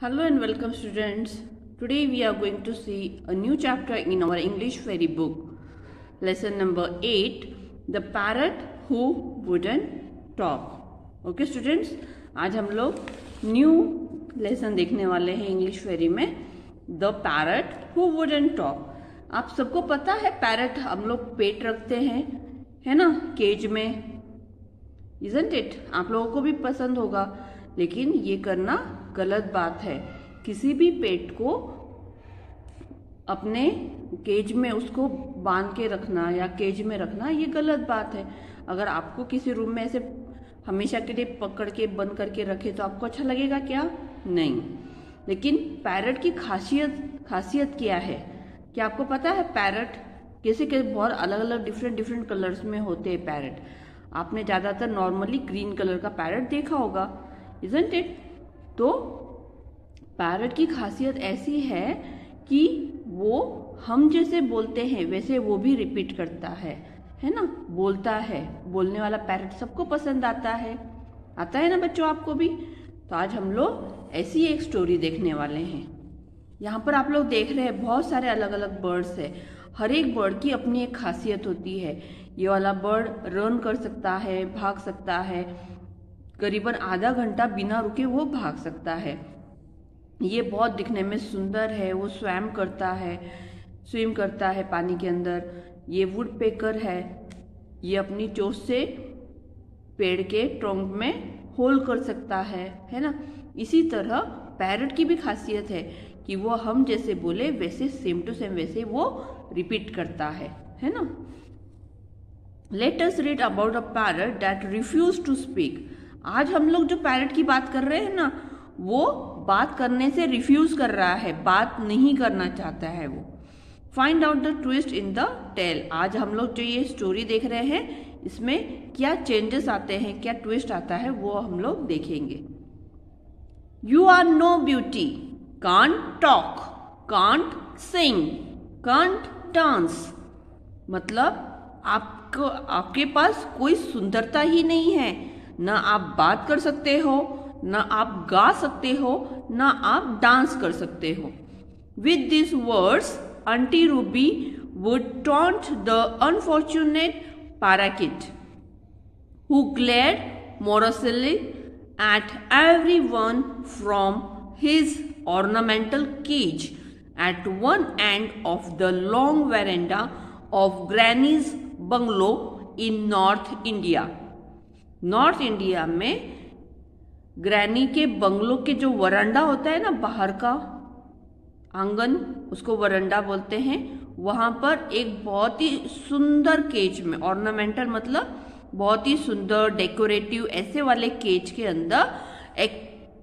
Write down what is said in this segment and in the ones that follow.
Hello and welcome students. Today we are going to see a new chapter in our English fairy book. Lesson number 8, The Parrot Who Wouldn't Talk. Okay students, आज हम लोग new lesson देखने वाले हैं English फेरी में, the parrot who wouldn't talk. आप सबको पता है पैरट हम लोग पेट रखते हैं, है ना, केज में, इजंट इट? आप लोगों को भी पसंद होगा, लेकिन ये करना गलत बात है. किसी भी पेट को अपने केज में उसको बांध के रखना या केज में रखना ये गलत बात है. अगर आपको किसी रूम में ऐसे हमेशा के लिए पकड़ के बंद करके रखे तो आपको अच्छा लगेगा क्या? नहीं. लेकिन पैरट की खासियत क्या है? क्या आपको पता है? पैरट कैसे बहुत अलग अलग डिफरेंट कलर्स में होते हैं पैरट. आपने ज़्यादातर नॉर्मली ग्रीन कलर का पैरट देखा होगा, इजंट इट? तो पैरट की खासियत ऐसी है कि वो हम जैसे बोलते हैं वैसे वो भी रिपीट करता है ना, बोलता है. बोलने वाला पैरट सबको पसंद आता है ना बच्चों, आपको भी? तो आज हम लोग ऐसी एक स्टोरी देखने वाले हैं. यहाँ पर आप लोग देख रहे हैं बहुत सारे अलग अलग बर्ड्स है. हर एक बर्ड की अपनी एक खासियत होती है. ये वाला बर्ड रन कर सकता है, भाग सकता है, करीबन आधा घंटा बिना रुके वो भाग सकता है. ये बहुत दिखने में सुंदर है. वो स्विम करता है पानी के अंदर. ये वुड पेकर है. ये अपनी चोंच से पेड़ के ट्रंक में होल कर सकता है ना. इसी तरह पैरट की भी खासियत है कि वो हम जैसे बोले वैसे सेम टू सेम वैसे वो रिपीट करता है ना. Let us read about a parrot that refuse to speak. आज हम लोग जो पैरट की बात कर रहे हैं ना, वो बात करने से रिफ्यूज कर रहा है, बात नहीं करना चाहता है वो. Find out the twist in the tale. आज हम लोग जो ये स्टोरी देख रहे हैं इसमें क्या चेंजेस आते हैं, क्या ट्विस्ट आता है, वो हम लोग देखेंगे. You are no beauty, can't talk, can't sing, can't dance. मतलब आपके पास कोई सुंदरता ही नहीं है. ना आप बात कर सकते हो, ना आप गा सकते हो, ना आप डांस कर सकते हो. With this words aunty Ruby would taunt the unfortunate parakeet, who glared morosely at everyone from his ornamental cage at one end of the long veranda of Granny's bungalow in North India. North India में granny के bungalow के जो वरांडा होता है ना, बाहर का आंगन, उसको वरांडा बोलते हैं. वहां पर एक बहुत ही सुंदर केज में, ऑर्नामेंटल मतलब बहुत ही सुंदर डेकोरेटिव ऐसे वाले केज के अंदर एक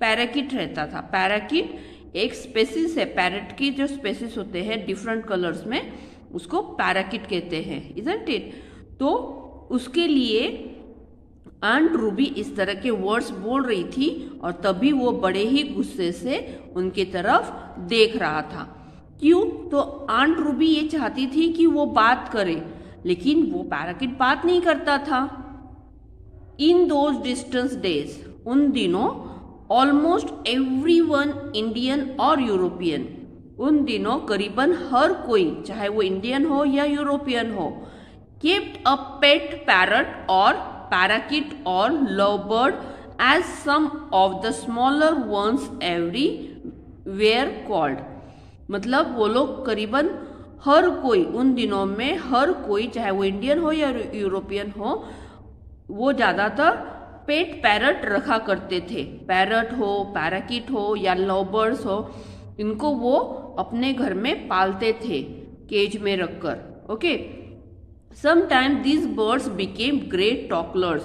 पैराकीट रहता था. पैराकीट एक स्पेसिस है. पैरट की जो स्पेसिस होते हैं डिफरेंट कलर्स में, उसको पैराकीट कहते हैं, इजंट इट? तो उसके लिए आंट रूबी इस तरह के वर्ड्स बोल रही थी और तभी वो बड़े ही गुस्से से उनकी तरफ देख रहा था. क्यों? तो आंट रूबी ये चाहती थी कि वो बात करे, लेकिन वो पैराकीट बात नहीं करता था. इन दोज डिस्टेंस डेज, उन दिनों, ऑलमोस्ट एवरीवन, इंडियन और यूरोपियन, उन दिनों करीबन हर कोई, चाहे वो इंडियन हो या यूरोपियन हो, kept a pet parrot or parakeet or lovebird as some of the smaller ones everywhere called. मतलब वो लोग करीबन हर कोई, उन दिनों में हर कोई, चाहे वो इंडियन हो या यूरोपियन हो, वो ज़्यादातर पेट पैरट रखा करते थे. पैरट हो, पैराकीट हो या लवबर्ड्स हो, इनको वो अपने घर में पालते थे केज में रखकर. Okay. Sometimes these birds became great talkers.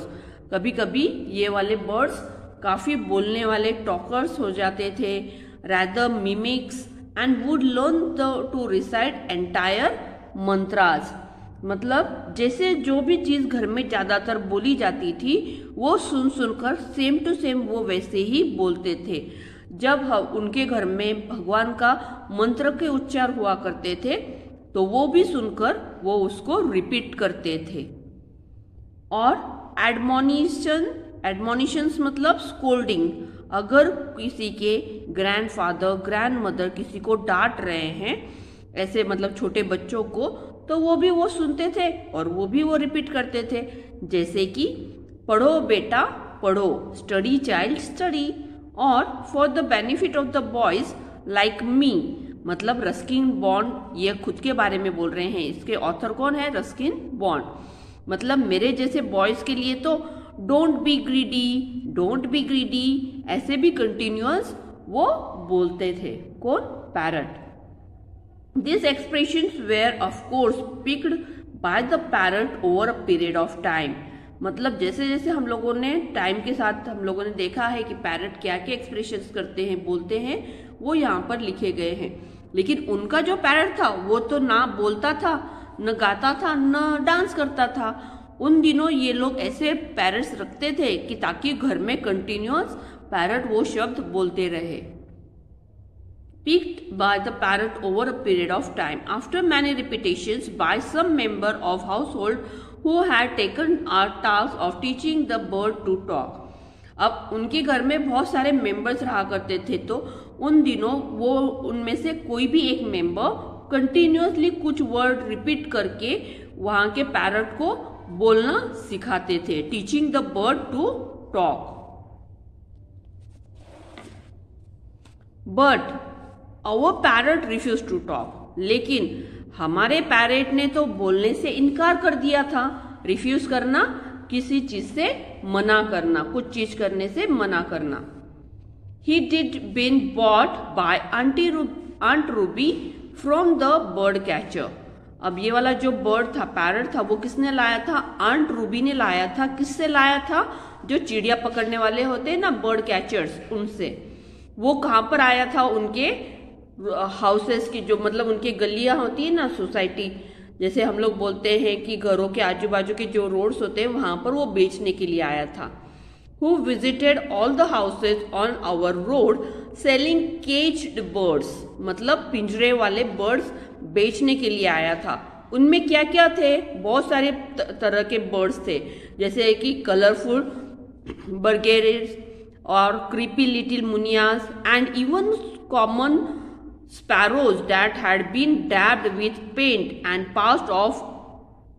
कभी कभी ये वाले बर्ड्स काफी बोलने वाले टॉकर्स हो जाते थे. rather mimics and would learn to recite entire mantras. मतलब जैसे जो भी चीज घर में ज्यादातर बोली जाती थी वो सुनकर सेम टू सेम वो वैसे ही बोलते थे. जब उनके घर में भगवान का मंत्र के उच्चार हुआ करते थे तो वो भी सुनकर वो उसको रिपीट करते थे. और एडमोनिशंस मतलब स्कोल्डिंग. अगर किसी के ग्रैंडफादर ग्रैंडमदर किसी को डांट रहे हैं, ऐसे मतलब छोटे बच्चों को, तो वो भी वो सुनते थे और वो भी वो रिपीट करते थे। जैसे कि पढ़ो बेटा पढ़ो, स्टडी चाइल्ड स्टडी, और for the benefit of the boys like me, मतलब रस्किन बॉन्ड ये खुद के बारे में बोल रहे हैं। इसके ऑथर कौन है? Ruskin bond. मतलब मेरे जैसे बॉयज के लिए तो don't be greedy, don't be greedy, ऐसे भी कंटिन्यूअस वो बोलते थे। कौन? Parrot. These expressions were of course picked by the parrot over a period of time। मतलब जैसे जैसे हम लोगों ने टाइम के साथ हम लोगों ने देखा है कि पैरट क्या क्या एक्सप्रेशंस करते हैं, बोलते हैं, वो यहाँ पर लिखे गए हैं। लेकिन उनका जो पैरट था वो तो ना बोलता था, न गाता था, न डांस करता था। उन दिनों ये लोग ऐसे पैरट्स रखते थे कि ताकि घर में कंटिन्यूअस पैरट वो शब्द बोलते रहे। Picked by the parrot over a period of time after many repetitions by some member of household who had taken our task of teaching the bird to talk। अब उनके घर में बहुत सारे मेंबर्स रहा करते थे, तो उन दिनों वो उनमें से कोई भी एक मेंबर कंटिन्यूअसली कुछ वर्ड रिपीट करके वहां के पैरट को बोलना सिखाते थे। Teaching the bird to talk. But our parrot refused to talk, लेकिन हमारे पैरेट ने तो बोलने से इनकार कर दिया था। रिफ्यूज करना, किसी चीज से मना करना, कुछ चीज करने से मना करना। He did been bought by Aunt Ruby from the bird catcher। अब ये वाला जो बर्ड था, पैरट था, वो किसने लाया था? आंट रूबी ने लाया था। किससे लाया था? जो चिड़िया पकड़ने वाले होते हैं ना, बर्ड कैचर्स, उनसे। वो कहाँ पर आया था? उनके हाउसेस की, जो मतलब उनकी गलियां होती है ना, सोसाइटी, जैसे हम लोग बोलते हैं कि घरों के आजू बाजू के जो रोड्स होते हैं, वहां पर वो बेचने के लिए आया था। Who visited all the houses on our road selling caged birds, मतलब पिंजरे वाले बर्ड्स बेचने के लिए आया था। उनमें क्या क्या थे? बहुत सारे तरह के बर्ड्स थे, जैसे कि कलरफुल बर्गेरिस और creepy little munias and even common sparrows that had been dabbed with paint and passed off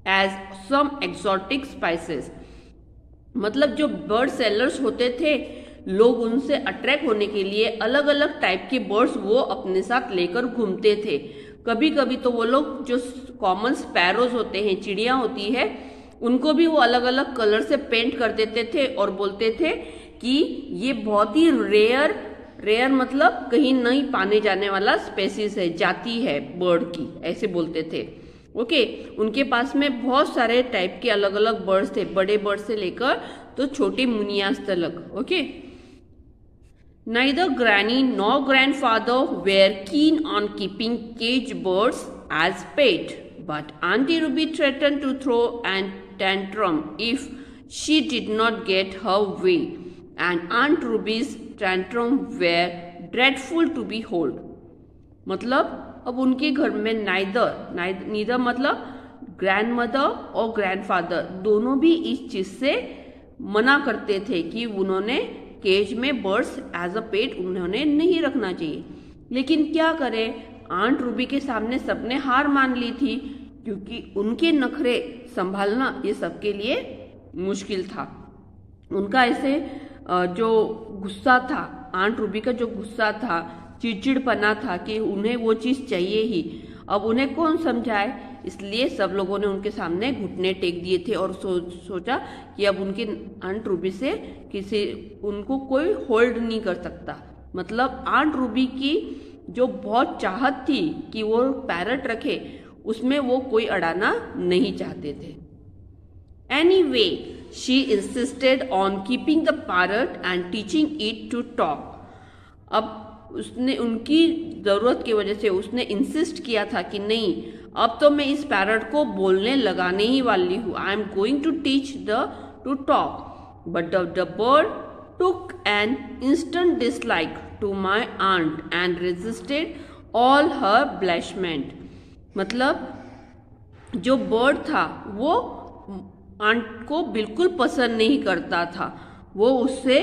as some exotic spices। मतलब जो बर्ड सेलर्स होते थे, लोग उनसे अट्रैक्ट होने के लिए अलग अलग टाइप के बर्ड्स वो अपने साथ लेकर घूमते थे। कभी कभी तो वो लोग जो कॉमन स्पैरोज होते हैं, चिड़िया होती है, उनको भी वो अलग अलग कलर से पेंट कर देते थे और बोलते थे कि ये बहुत ही रेयर मतलब कहीं नहीं पाने जाने वाला स्पेसीज है, जाति है बर्ड की, ऐसे बोलते थे। ओके, उनके पास में बहुत सारे टाइप के अलग अलग बर्ड्स थे, बड़े बर्ड से लेकर तो छोटे मुनियास तक। Okay, Neither granny nor grandfather were keen on keeping cage birds as pet, but Auntie Ruby threatened to throw a tantrum if she did not get her way, and Aunt Ruby's tantrum were dreadful to behold। मतलब अब उनके घर में neither मतलब grandmother और grandfather दोनों भी इस चीज से मना करते थे कि उन्होंने केज में बर्ड्स एज अ पेट उन्होंने नहीं रखना चाहिए। लेकिन क्या करें, आंट रूबी के सामने सबने हार मान ली थी, क्योंकि उनके नखरे संभालना ये सबके लिए मुश्किल था। उनका ऐसे जो गुस्सा था, आंट रूबी का जो गुस्सा था, चिड़चिड़पना था कि उन्हें वो चीज चाहिए ही। अब उन्हें कौन समझाए, इसलिए सब लोगों ने उनके सामने घुटने टेक दिए थे और सोचा कि अब उनके आंट रूबी से उनको कोई होल्ड नहीं कर सकता। मतलब आंट रूबी की जो बहुत चाहत थी कि वो पैरट रखे, उसमें वो कोई अड़ाना नहीं चाहते थे। Anyway, she insisted on keeping the parrot and teaching it to talk। अब उसने उनकी जरूरत की वजह से उसने इंसिस्ट किया था कि नहीं, अब तो मैं इस पैरट को बोलने लगाने ही वाली हूँ। I am going to teach to talk. But the bird took an instant dislike to my aunt and resisted all her blandishments. मतलब जो बर्ड था वो आंट को बिल्कुल पसंद नहीं करता था, वो उससे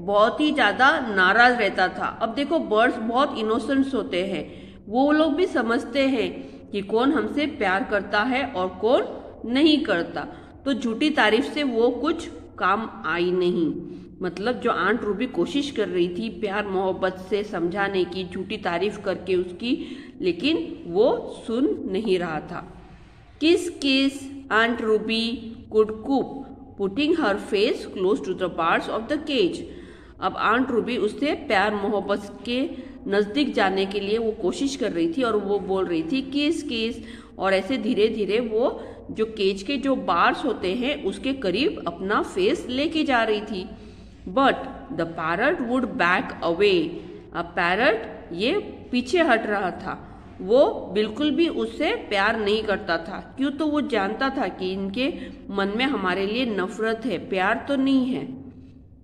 बहुत ही ज्यादा नाराज रहता था। अब देखो बर्ड्स बहुत इनोसेंट्स होते हैं, वो लोग भी समझते हैं कि कौन हमसे प्यार करता है और कौन नहीं करता। तो झूठी तारीफ से वो कुछ काम आई नहीं। मतलब जो आंट रूबी कोशिश कर रही थी प्यार मोहब्बत से समझाने की, झूठी तारीफ करके उसकी, लेकिन वो सुन नहीं रहा था। Kiss kiss aunt Ruby could coo putting her face close to the bars of the cage. अब आंट रूबी उससे प्यार मोहब्बत के नजदीक जाने के लिए वो कोशिश कर रही थी और वो बोल रही थी किस किस, और ऐसे धीरे धीरे वो जो केज के जो बार्स होते हैं उसके करीब अपना फेस लेके जा रही थी। But the parrot would back away. अब पैरट ये पीछे हट रहा था, वो बिल्कुल भी उससे प्यार नहीं करता था। क्यों? तो वो जानता था कि इनके मन में हमारे लिए नफरत है, प्यार तो नहीं है।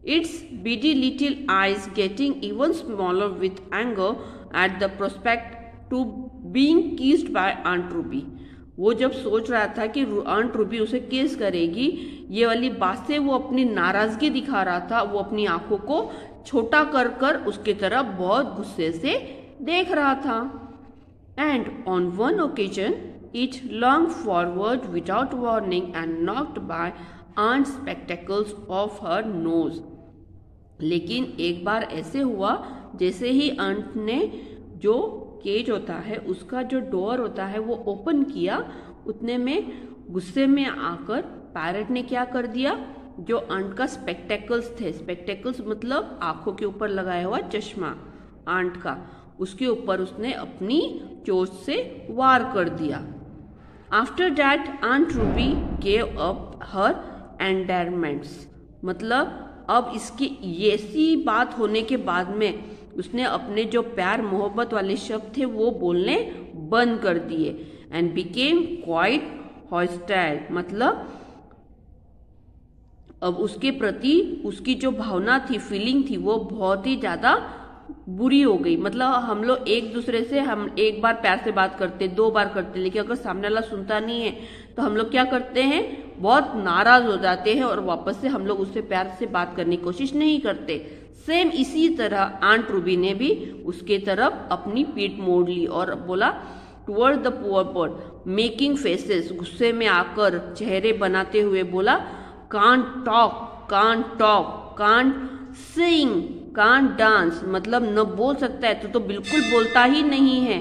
Its beady little eyes getting even smaller with anger at the prospect to being kissed by Aunt Ruby। वो जब सोच रहा था कि आंट रूबी उसे किस करेगी, ये वाली बात से वो अपनी नाराजगी दिखा रहा था। वो अपनी आंखों को छोटा कर कर उसके तरफ बहुत गुस्से से देख रहा था। And on one occasion it long forward without warning and knocked by aunt spectacles of her nose. लेकिन एक बार ऐसे हुआ जैसे ही आंट ने जो केज होता है उसका जो डोर होता है वो ओपन किया, उतने में गुस्से में आकर पैरट ने क्या कर दिया, जो आंट का स्पेक्टेकल्स थे, स्पेक्टेकल्स मतलब आंखों के ऊपर लगाया हुआ चश्मा आंट का, उसके ऊपर उसने अपनी चोंच से वार कर दिया। After that aunt Ruby gave up her endearments. मतलब अब इसकी ऐसी बात होने के बाद में उसने अपने जो प्यार मोहब्बत वाले शब्द थे वो बोलने बंद कर दिए। And became quite hostile. मतलब अब उसके प्रति उसकी जो भावना थी, फीलिंग थी, वो बहुत ही ज्यादा बुरी हो गई। मतलब हम लोग एक दूसरे से हम एक बार प्यार से बात करते, 2 बार करते, लेकिन अगर सामने वाला सुनता नहीं है तो हम लोग क्या करते हैं, बहुत नाराज हो जाते हैं और वापस से हम लोग उससे प्यार से बात करने की कोशिश नहीं करते। सेम इसी तरह आंट रूबी ने भी उसके तरफ अपनी पीठ मोड़ ली और बोला toward the poor bird making faces. गुस्से में आकर चेहरे बनाते हुए बोला can't talk, can't talk, can't sing, can't dance. मतलब न बोल सकता है तो बिल्कुल बोलता ही नहीं है,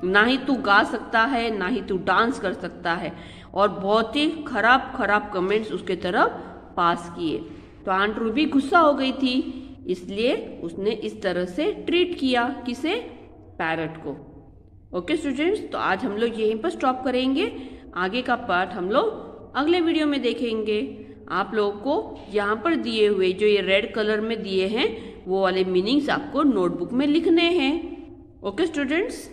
ना ही तू गा सकता है, ना ही तू डांस कर सकता है। और बहुत ही खराब खराब कमेंट्स उसके तरफ पास किए। तो आंट रूबी गुस्सा हो गई थी, इसलिए उसने इस तरह से ट्रीट किया किसे, पैरट को। ओके स्टूडेंट्स, तो आज हम लोग यहीं पर स्टॉप करेंगे। आगे का पार्ट हम लोग अगले वीडियो में देखेंगे। आप लोगों को यहाँ पर दिए हुए जो ये रेड कलर में दिए हैं वो वाले मीनिंग्स आपको नोटबुक में लिखने हैं। Okay students.